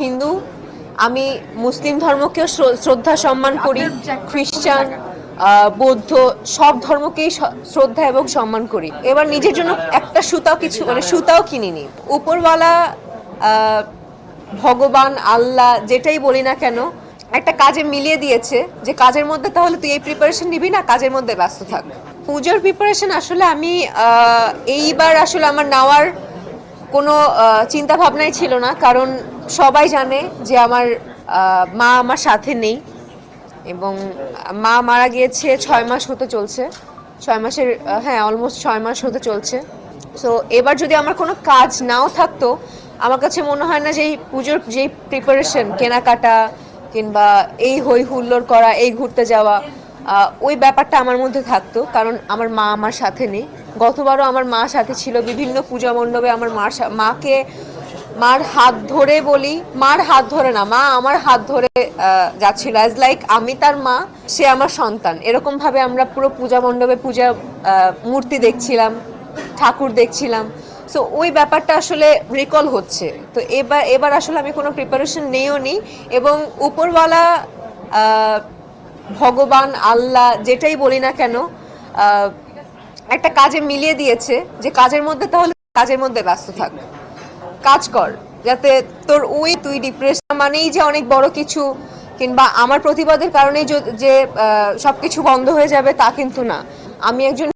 হিন্দু, আমি মুসলিম ধর্মকেও শ্রদ্ধা সম্মান করি, খ্রিস্টান, বৌদ্ধ সব ধর্মকেই শ্রদ্ধা এবং সম্মান করি। এবার নিজের জন্য একটা সুতাও কিছু মানে সুতাও কিনিনি। উপরওয়ালা, ভগবান, আল্লাহ যেটাই বলি না কেন একটা কাজে মিলিয়ে দিয়েছে যে কাজের মধ্যে তাহলে তুই এই প্রিপারেশন নিবি না, কাজের মধ্যে ব্যস্ত থাক। পুজোর প্রিপারেশন আসলে আমি এইবার আসলে আমার নেওয়ার কোনো চিন্তা ভাবনাই ছিল না, কারণ সবাই জানে যে আমার মা আমার সাথে নেই এবং মা মারা গিয়েছে 6 মাস হতে চলছে, 6 মাসের হ্যাঁ অলমোস্ট 6 মাস হতে চলছে। সো এবার যদি আমার কোনো কাজ নাও থাকতো, আমার কাছে মনে হয় না যে এই পুজোর যেই প্রিপারেশন, কেনাকাটা কিংবা এই হই হুল্লোড় করা, এই ঘুরতে যাওয়া, ওই ব্যাপারটা আমার মধ্যে থাকতো, কারণ আমার মা আমার সাথে নেই। গতবারও আমার মা সাথে ছিল, বিভিন্ন পূজা মণ্ডপে আমার মাকে মার হাত ধরে বলি, মার হাত ধরে না, মা আমার হাত ধরে যাচ্ছিল, অ্যাজ লাইক আমি তার মা, সে আমার সন্তান, এরকম ভাবে আমরা পুরো পূজা মণ্ডপে পূজা মূর্তি দেখছিলাম, ঠাকুর দেখছিলাম। সো ওই ব্যাপারটা আসলে রিকল হচ্ছে। তো এবার আসলে আমি কোনো প্রিপারেশন নেইও নি, এবং উপরওয়ালা, ভগবান, আল্লাহ যেটাই বলি না কেন একটা কাজে মিলিয়ে দিয়েছে যে কাজের মধ্যে তাহলে কাজের মধ্যে ব্যস্ত থাক, কাজ কর, যাতে তোর তুই ডিপ্রেশন মানেই যে অনেক বড় কিছু কিংবা আমার প্রতিবাদের কারণেই যে সবকিছু বন্ধ হয়ে যাবে তা কিন্তু না। আমি একজন